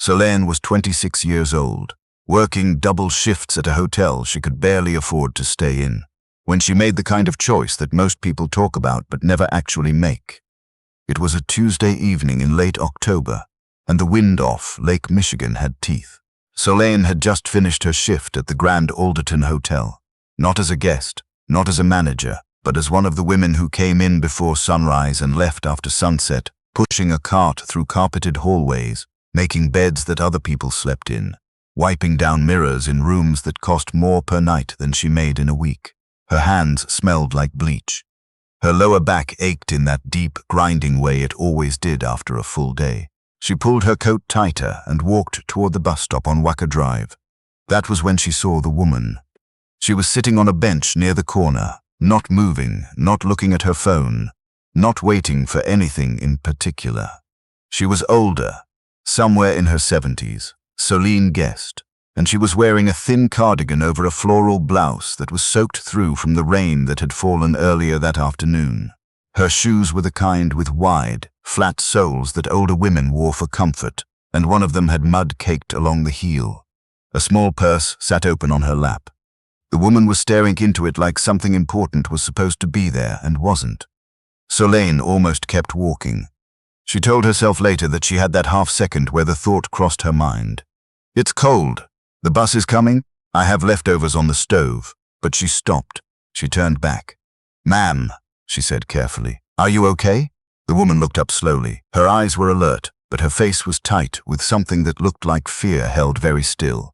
Solène was 26 years old, working double shifts at a hotel she could barely afford to stay in, when she made the kind of choice that most people talk about but never actually make. It was a Tuesday evening in late October, and the wind off Lake Michigan had teeth. Solène had just finished her shift at the Grand Alderton Hotel, not as a guest, not as a manager, but as one of the women who came in before sunrise and left after sunset, pushing a cart through carpeted hallways, making beds that other people slept in, wiping down mirrors in rooms that cost more per night than she made in a week. Her hands smelled like bleach. Her lower back ached in that deep, grinding way it always did after a full day. She pulled her coat tighter and walked toward the bus stop on Wacker Drive. That was when she saw the woman. She was sitting on a bench near the corner, not moving, not looking at her phone, not waiting for anything in particular. She was older, somewhere in her 70s, Solène guessed, and she was wearing a thin cardigan over a floral blouse that was soaked through from the rain that had fallen earlier that afternoon. Her shoes were the kind with wide, flat soles that older women wore for comfort, and one of them had mud caked along the heel. A small purse sat open on her lap. The woman was staring into it like something important was supposed to be there and wasn't. Solène almost kept walking. She told herself later that she had that half-second where the thought crossed her mind. "It's cold. The bus is coming. I have leftovers on the stove." But she stopped. She turned back. "Ma'am," she said carefully, "are you okay?" The woman looked up slowly. Her eyes were alert, but her face was tight with something that looked like fear held very still.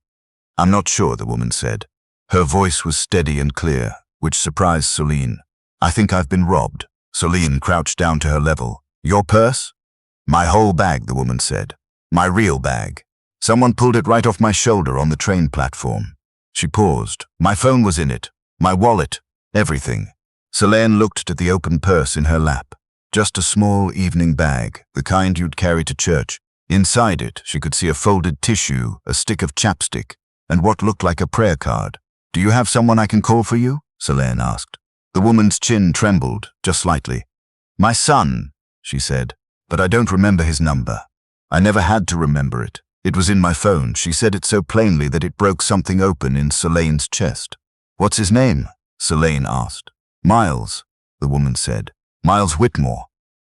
"I'm not sure," the woman said. Her voice was steady and clear, which surprised Solène. "I think I've been robbed." Solène crouched down to her level. "Your purse?" "My whole bag," the woman said. "My real bag. Someone pulled it right off my shoulder on the train platform." She paused. "My phone was in it. My wallet. Everything." Solène looked at the open purse in her lap. Just a small evening bag, the kind you'd carry to church. Inside it, she could see a folded tissue, a stick of chapstick, and what looked like a prayer card. "Do you have someone I can call for you?" Solène asked. The woman's chin trembled, just slightly. "My son," she said, "but I don't remember his number. I never had to remember it. It was in my phone." She said it so plainly that it broke something open in Solène's chest. "What's his name?" Solène asked. "Miles," the woman said. "Miles Whitmore."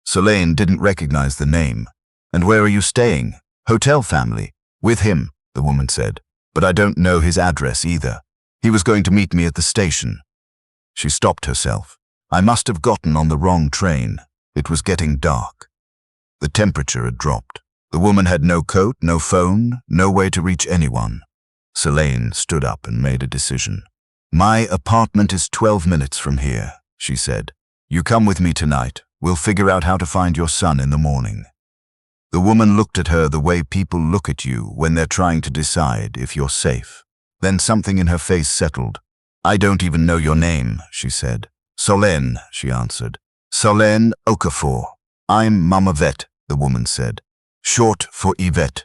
Solène didn't recognize the name. "And where are you staying?" "Hotel family." "With him," the woman said. "But I don't know his address either. He was going to meet me at the station." She stopped herself. "I must have gotten on the wrong train." It was getting dark. The temperature had dropped. The woman had no coat, no phone, no way to reach anyone. Solène stood up and made a decision. "My apartment is 12 minutes from here," she said. "You come with me tonight. We'll figure out how to find your son in the morning." The woman looked at her the way people look at you when they're trying to decide if you're safe. Then something in her face settled. "I don't even know your name," she said. "Solène," she answered. "Solène Okafor." "I'm Mama Vet," the woman said. "Short for Yvette.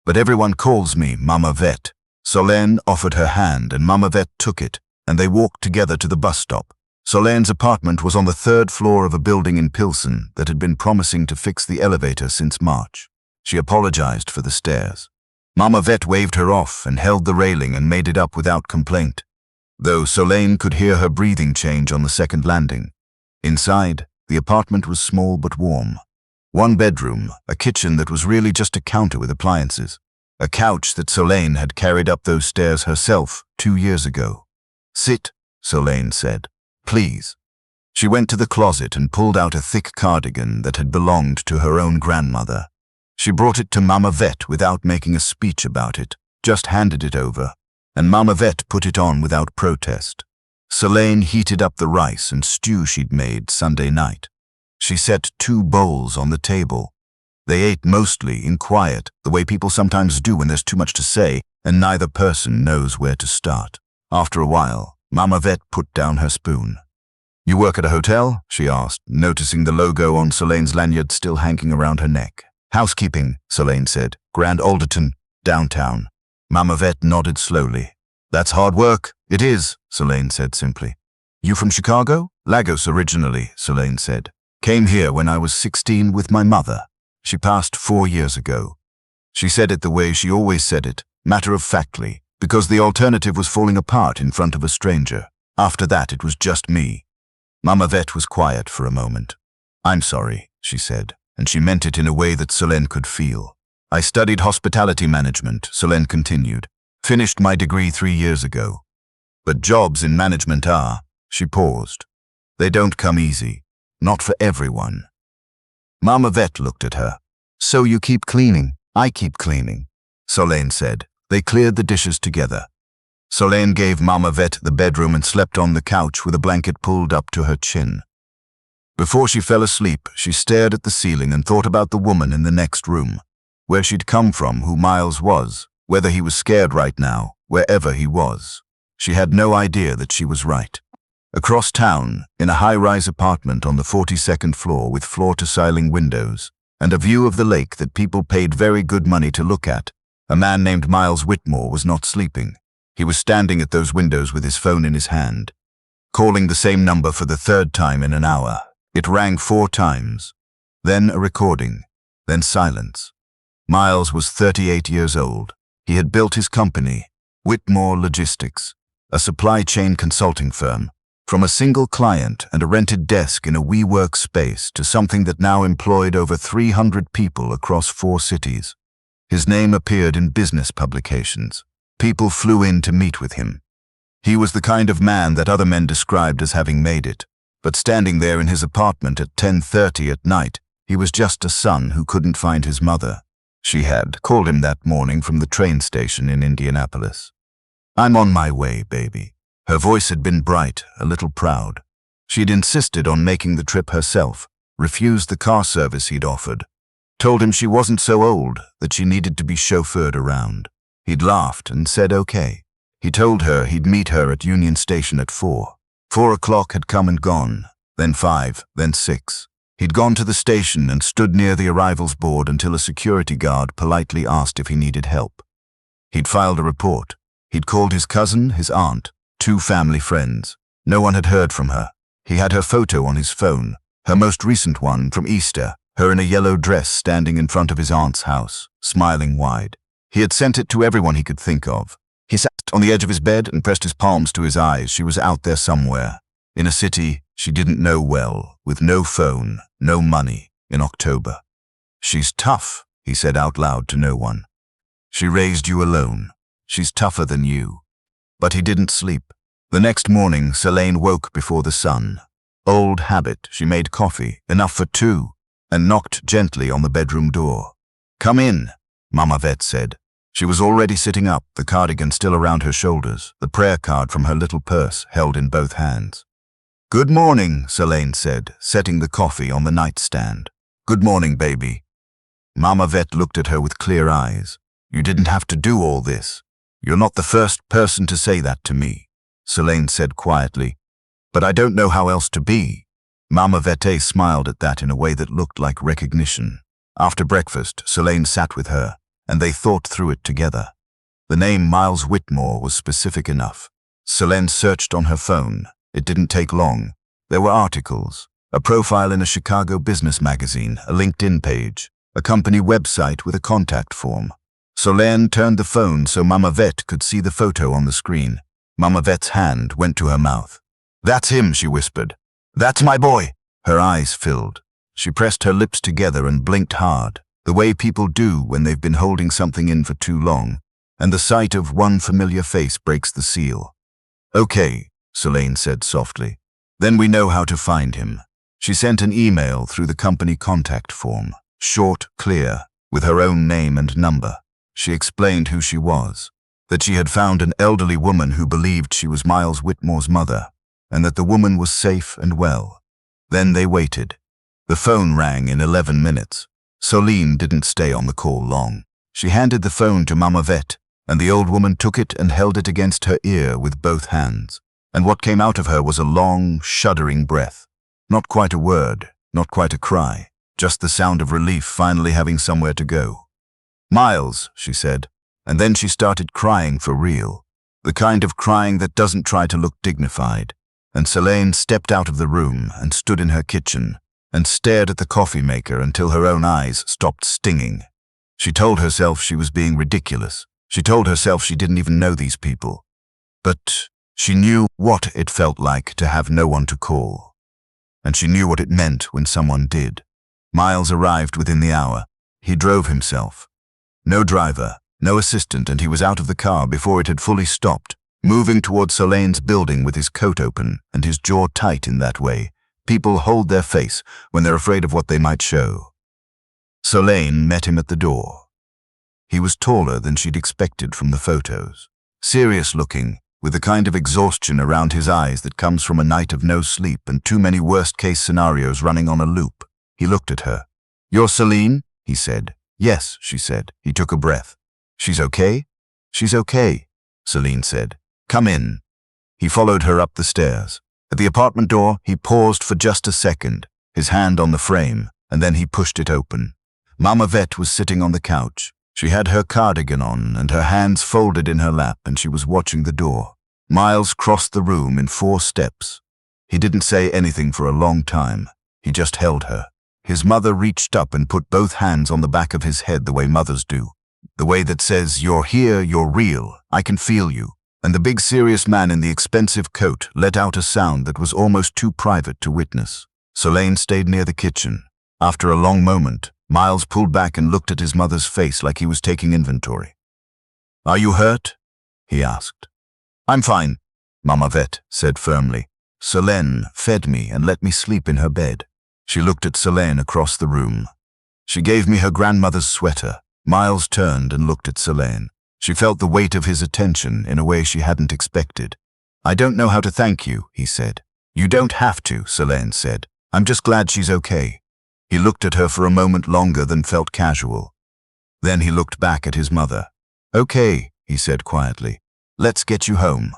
But everyone calls me Mama Vet." Solène offered her hand and Mama Vet took it, and they walked together to the bus stop. Solène's apartment was on the 3rd floor of a building in Pilsen that had been promising to fix the elevator since March. She apologized for the stairs. Mama Vet waved her off and held the railing and made it up without complaint, though Solène could hear her breathing change on the 2nd landing. Inside, the apartment was small but warm. One bedroom, a kitchen that was really just a counter with appliances, a couch that Solène had carried up those stairs herself 2 years ago. "Sit," Solène said. "Please." She went to the closet and pulled out a thick cardigan that had belonged to her own grandmother. She brought it to Mama Vet without making a speech about it, just handed it over, and Mama Vet put it on without protest. Solène heated up the rice and stew she'd made Sunday night. She set 2 bowls on the table. They ate mostly in quiet, the way people sometimes do when there's too much to say and neither person knows where to start. After a while, Mama Vet put down her spoon. "You work at a hotel?" she asked, noticing the logo on Solène's lanyard still hanging around her neck. "Housekeeping," Solène said. "Grand Alderton, downtown." Mama Vet nodded slowly. "That's hard work." "It is," Solène said simply. "You from Chicago?" "Lagos originally," Solène said. "Came here when I was 16 with my mother. She passed 4 years ago." She said it the way she always said it, matter-of-factly, because the alternative was falling apart in front of a stranger. After that, it was just me. Mama Vet was quiet for a moment. "I'm sorry," she said, and she meant it in a way that Solène could feel. "I studied hospitality management," Solène continued. "Finished my degree 3 years ago. But jobs in management are," she paused. "They don't come easy. Not for everyone." Mama Vet looked at her. "So you keep cleaning, I keep cleaning," Solène said. They cleared the dishes together. Solène gave Mama Vet the bedroom and slept on the couch with a blanket pulled up to her chin. Before she fell asleep, she stared at the ceiling and thought about the woman in the next room, where she'd come from, who Miles was, whether he was scared right now, wherever he was. She had no idea that she was right. Across town, in a high-rise apartment on the 42nd floor with floor-to-ceiling windows and a view of the lake that people paid very good money to look at, a man named Miles Whitmore was not sleeping. He was standing at those windows with his phone in his hand, calling the same number for the 3rd time in an hour. It rang 4 times, then a recording, then silence. Miles was 38 years old. He had built his company, Whitmore Logistics, a supply chain consulting firm, from a single client and a rented desk in a WeWork space to something that now employed over 300 people across 4 cities. His name appeared in business publications. People flew in to meet with him. He was the kind of man that other men described as having made it, but standing there in his apartment at 10:30 at night, he was just a son who couldn't find his mother. She had called him that morning from the train station in Indianapolis. "I'm on my way, baby." Her voice had been bright, a little proud. She'd insisted on making the trip herself, refused the car service he'd offered, told him she wasn't so old that she needed to be chauffeured around. He'd laughed and said okay. He told her he'd meet her at Union Station at 4. 4 o'clock had come and gone, then 5, then 6. He'd gone to the station and stood near the arrivals board until a security guard politely asked if he needed help. He'd filed a report. He'd called his cousin, his aunt, 2 family friends. No one had heard from her. He had her photo on his phone, her most recent one from Easter, her in a yellow dress standing in front of his aunt's house, smiling wide. He had sent it to everyone he could think of. He sat on the edge of his bed and pressed his palms to his eyes. She was out there somewhere, in a city she didn't know well, with no phone, no money, in October. "She's tough," he said out loud to no one. "She raised you alone. She's tougher than you." But he didn't sleep. The next morning, Solène woke before the sun. Old habit, she made coffee, enough for 2, and knocked gently on the bedroom door. "Come in," Mama Vet said. She was already sitting up, the cardigan still around her shoulders, the prayer card from her little purse held in both hands. "Good morning," Solène said, setting the coffee on the nightstand. "Good morning, baby." Mama Vet looked at her with clear eyes. "You didn't have to do all this. You're not the first person to say that to me," Solène said quietly. "But I don't know how else to be." Mama Vette smiled at that in a way that looked like recognition. After breakfast, Solène sat with her, and they thought through it together. The name Miles Whitmore was specific enough. Solène searched on her phone. It didn't take long. There were articles, a profile in a Chicago business magazine, a LinkedIn page, a company website with a contact form. Solène turned the phone so Mama Vet could see the photo on the screen. Mama Vet's hand went to her mouth. "That's him," she whispered. "That's my boy." Her eyes filled. She pressed her lips together and blinked hard, the way people do when they've been holding something in for too long, and the sight of one familiar face breaks the seal. "Okay," Solène said softly. "Then we know how to find him." She sent an email through the company contact form, short, clear, with her own name and number. She explained who she was, that she had found an elderly woman who believed she was Miles Whitmore's mother, and that the woman was safe and well. Then they waited. The phone rang in 11 minutes. Solène didn't stay on the call long. She handed the phone to Mama Vet, and the old woman took it and held it against her ear with both hands. And what came out of her was a long, shuddering breath. Not quite a word, not quite a cry, just the sound of relief finally having somewhere to go. "Miles," she said, and then she started crying for real, the kind of crying that doesn't try to look dignified. And Solène stepped out of the room and stood in her kitchen and stared at the coffee maker until her own eyes stopped stinging. She told herself she was being ridiculous. She told herself she didn't even know these people. But she knew what it felt like to have no one to call. And she knew what it meant when someone did. Miles arrived within the hour. He drove himself. No driver, no assistant, and he was out of the car before it had fully stopped, moving toward Solène's building with his coat open and his jaw tight in that way. People hold their face when they're afraid of what they might show. Solène met him at the door. He was taller than she'd expected from the photos. Serious-looking, with the kind of exhaustion around his eyes that comes from a night of no sleep and too many worst-case scenarios running on a loop. He looked at her. "You're Solène?" he said. "Yes," she said. He took a breath. "She's okay?" "She's okay," Solène said. "Come in." He followed her up the stairs. At the apartment door, he paused for just a second, his hand on the frame, and then he pushed it open. Mama Vet was sitting on the couch. She had her cardigan on and her hands folded in her lap, and she was watching the door. Miles crossed the room in 4 steps. He didn't say anything for a long time. He just held her. His mother reached up and put both hands on the back of his head the way mothers do. The way that says, "You're here, you're real, I can feel you." And the big serious man in the expensive coat let out a sound that was almost too private to witness. Solène stayed near the kitchen. After a long moment, Miles pulled back and looked at his mother's face like he was taking inventory. "Are you hurt?" he asked. "I'm fine," Mama Vet said firmly. "Solène fed me and let me sleep in her bed." She looked at Solène across the room. "She gave me her grandmother's sweater." Miles turned and looked at Solène. She felt the weight of his attention in a way she hadn't expected. "I don't know how to thank you," he said. "You don't have to," Solène said. "I'm just glad she's okay." He looked at her for a moment longer than felt casual. Then he looked back at his mother. "Okay," he said quietly. "Let's get you home."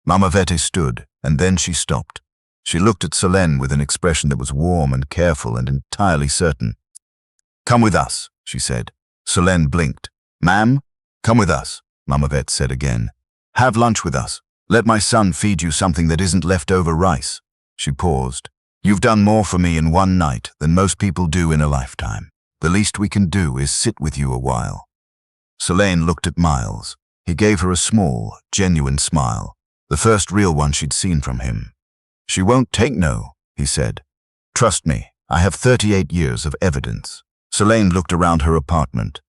Mama Vete stood, and then she stopped. She looked at Solène with an expression that was warm and careful and entirely certain. "Come with us," she said. Solène blinked. "Ma'am? Come with us," Mama Vet said again. "Have lunch with us. Let my son feed you something that isn't leftover rice." She paused. "You've done more for me in one night than most people do in a lifetime. The least we can do is sit with you a while." Solène looked at Miles. He gave her a small, genuine smile, the first real one she'd seen from him. "She won't take no," he said. "Trust me, I have 38 years of evidence." Solène looked around her apartment.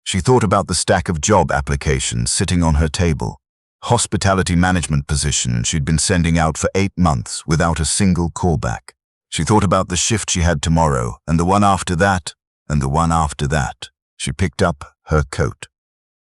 She thought about the stack of job applications sitting on her table. Hospitality management position she'd been sending out for 8 months without a single callback. She thought about the shift she had tomorrow, and the one after that, and the one after that. She picked up her coat.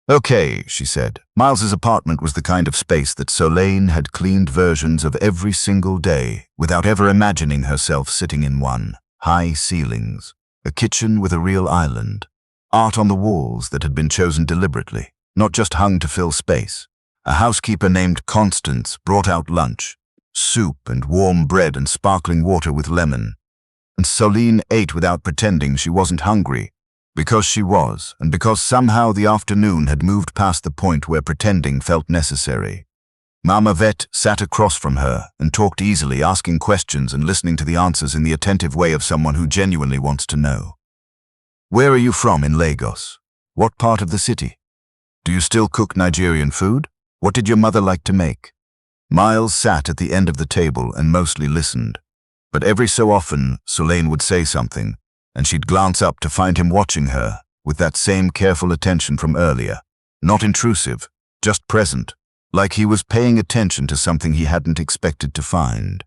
"Okay," she said. Miles's apartment was the kind of space that Solène had cleaned versions of every single day without ever imagining herself sitting in one. High ceilings, a kitchen with a real island, art on the walls that had been chosen deliberately, not just hung to fill space. A housekeeper named Constance brought out lunch, soup and warm bread and sparkling water with lemon. And Solène ate without pretending she wasn't hungry, because she was, and because somehow the afternoon had moved past the point where pretending felt necessary. Mama Vet sat across from her and talked easily, asking questions and listening to the answers in the attentive way of someone who genuinely wants to know. "Where are you from in Lagos? What part of the city? Do you still cook Nigerian food? What did your mother like to make?" Miles sat at the end of the table and mostly listened. But every so often, Solène would say something, and she'd glance up to find him watching her with that same careful attention from earlier. Not intrusive, just present, like he was paying attention to something he hadn't expected to find.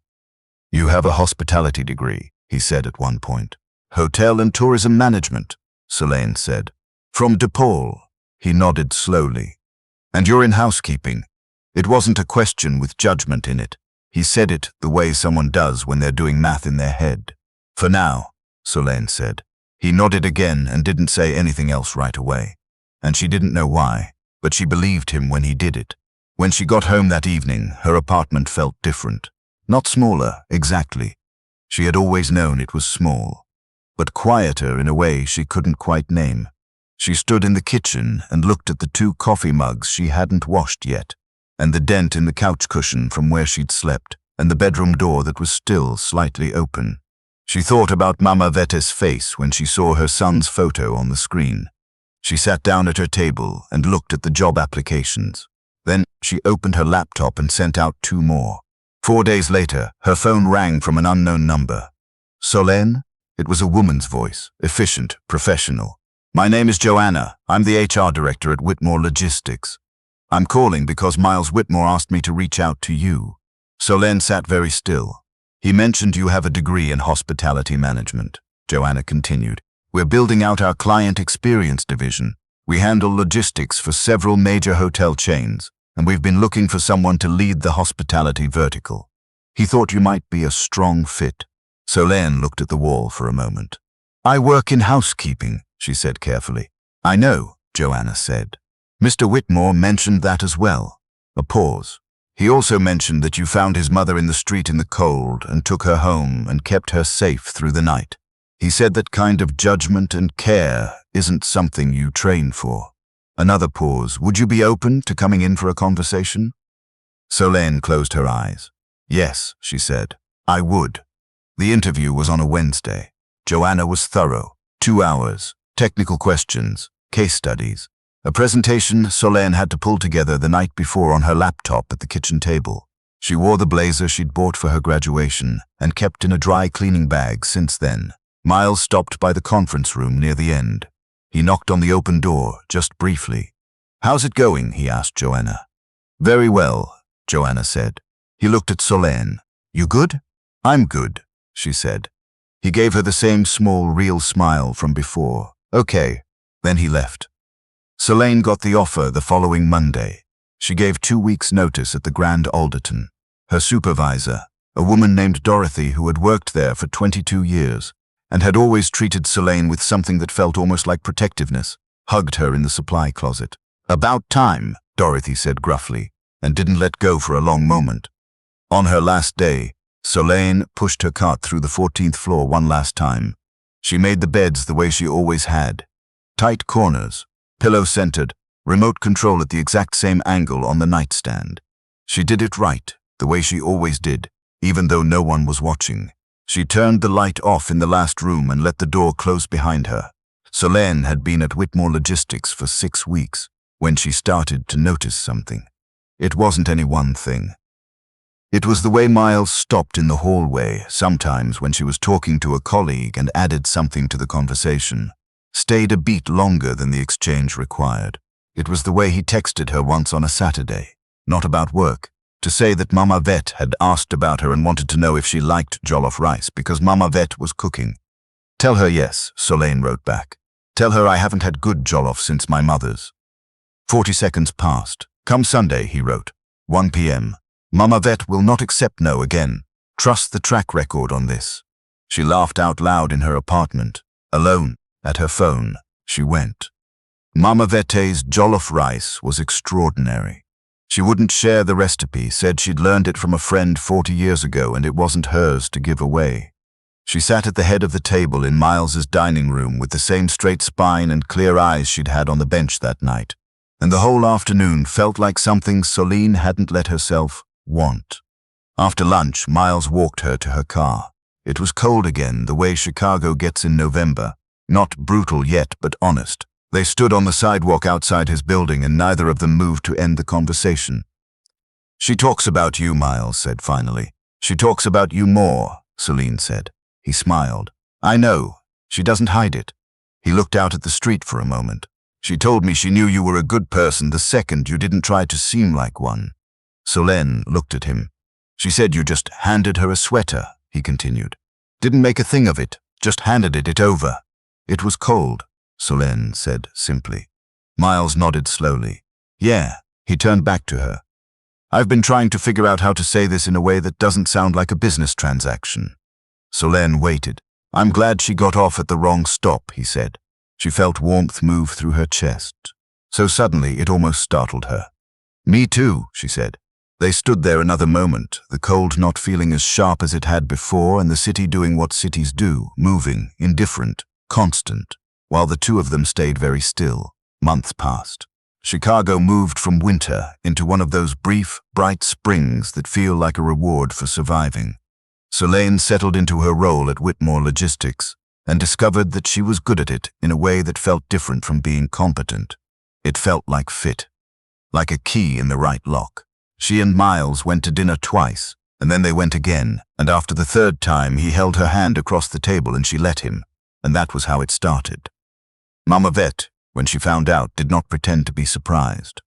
"You have a hospitality degree," he said at one point. "Hotel and tourism management," Solène said. "From DePaul." He nodded slowly. "And you're in housekeeping." It wasn't a question with judgment in it. He said it the way someone does when they're doing math in their head. "For now," Solène said. He nodded again and didn't say anything else right away. And she didn't know why, but she believed him when he did it. When she got home that evening, her apartment felt different. Not smaller, exactly. She had always known it was small, but quieter in a way she couldn't quite name. She stood in the kitchen and looked at the 2 coffee mugs she hadn't washed yet, and the dent in the couch cushion from where she'd slept, and the bedroom door that was still slightly open. She thought about Mama Vete's face when she saw her son's photo on the screen. She sat down at her table and looked at the job applications. Then she opened her laptop and sent out 2 more. 4 days later, her phone rang from an unknown number. Solène? It was a woman's voice, efficient, professional. My name is Joanna. I'm the HR director at Whitmore Logistics. I'm calling because Miles Whitmore asked me to reach out to you. Solène sat very still. He mentioned you have a degree in hospitality management. Joanna continued. We're building out our client experience division. We handle logistics for several major hotel chains, and we've been looking for someone to lead the hospitality vertical. He thought you might be a strong fit. Solène looked at the wall for a moment. I work in housekeeping, she said carefully. I know, Joanna said. Mr. Whitmore mentioned that as well. A pause. He also mentioned that you found his mother in the street in the cold and took her home and kept her safe through the night. He said that kind of judgment and care isn't something you train for. Another pause. Would you be open to coming in for a conversation? Solène closed her eyes. Yes, she said. I would. The interview was on a Wednesday. Joanna was thorough. 2 hours. Technical questions. Case studies. A presentation Solène had to pull together the night before on her laptop at the kitchen table. She wore the blazer she'd bought for her graduation and kept in a dry cleaning bag since then. Miles stopped by the conference room near the end. He knocked on the open door, just briefly. How's it going? He asked Joanna. Very well, Joanna said. He looked at Solène. You good? I'm good, she said. He gave her the same small, real smile from before. Okay. Then he left. Solène got the offer the following Monday. She gave 2 weeks' notice at the Grand Alderton. Her supervisor, a woman named Dorothy who had worked there for 22 years and had always treated Solène with something that felt almost like protectiveness, hugged her in the supply closet. About time, Dorothy said gruffly, and didn't let go for a long moment. On her last day, Solène pushed her cart through the 14th floor one last time. She made the beds the way she always had. Tight corners, pillow-centered, remote control at the exact same angle on the nightstand. She did it right, the way she always did, even though no one was watching. She turned the light off in the last room and let the door close behind her. Solène had been at Whitmore Logistics for 6 weeks when she started to notice something. It wasn't any one thing. It was the way Miles stopped in the hallway, sometimes when she was talking to a colleague and added something to the conversation, stayed a beat longer than the exchange required. It was the way he texted her once on a Saturday, not about work, to say that Mama Vet had asked about her and wanted to know if she liked jollof rice because Mama Vet was cooking. Tell her yes, Solène wrote back. Tell her I haven't had good jollof since my mother's. 40 seconds passed. Come Sunday, he wrote. 1 p.m. Mama Vet will not accept no again. Trust the track record on this. She laughed out loud in her apartment. Alone, at her phone, she went. Mama Vet's jollof rice was extraordinary. She wouldn't share the recipe, said she'd learned it from a friend 40 years ago and it wasn't hers to give away. She sat at the head of the table in Miles's dining room with the same straight spine and clear eyes she'd had on the bench that night, and the whole afternoon felt like something Solène hadn't let herself want. After lunch, Miles walked her to her car. It was cold again, the way Chicago gets in November. Not brutal yet, but honest. They stood on the sidewalk outside his building and neither of them moved to end the conversation. She talks about you, Miles said finally. She talks about you more, Solène said. He smiled. I know. She doesn't hide it. He looked out at the street for a moment. She told me she knew you were a good person the second you didn't try to seem like one. Solène looked at him. She said you just handed her a sweater, he continued. Didn't make a thing of it, just handed it over. It was cold, Solène said simply. Miles nodded slowly. Yeah, he turned back to her. I've been trying to figure out how to say this in a way that doesn't sound like a business transaction. Solène waited. I'm glad she got off at the wrong stop, he said. She felt warmth move through her chest. So suddenly it almost startled her. Me too, she said. They stood there another moment, the cold not feeling as sharp as it had before and the city doing what cities do, moving, indifferent, constant, while the two of them stayed very still. Months passed. Chicago moved from winter into one of those brief, bright springs that feel like a reward for surviving. Solène settled into her role at Whitmore Logistics. and discovered that she was good at it in a way that felt different from being competent. It felt like fit, like a key in the right lock. She and Miles went to dinner twice, and then they went again, and after the third time he held her hand across the table and she let him, and that was how it started. Mama Vet, when she found out, did not pretend to be surprised.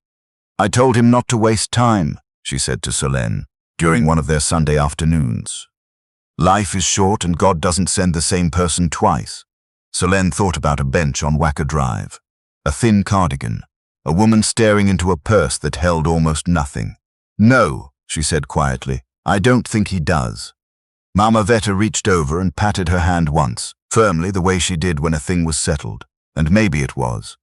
"I told him not to waste time," she said to Solène, during one of their Sunday afternoons. "Life is short and God doesn't send the same person twice." Solène thought about a bench on Wacker Drive, a thin cardigan, a woman staring into a purse that held almost nothing. "No," she said quietly, "I don't think he does." Mama Veta reached over and patted her hand once, firmly, the way she did when a thing was settled. And maybe it was.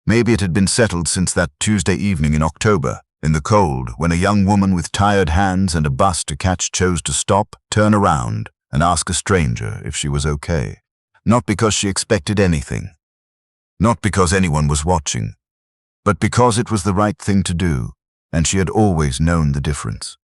Maybe it had been settled since that Tuesday evening in October, in the cold, when a young woman with tired hands and a bus to catch chose to stop, turn around, and ask a stranger if she was okay. Not because she expected anything. Not because anyone was watching. But because it was the right thing to do, and she had always known the difference.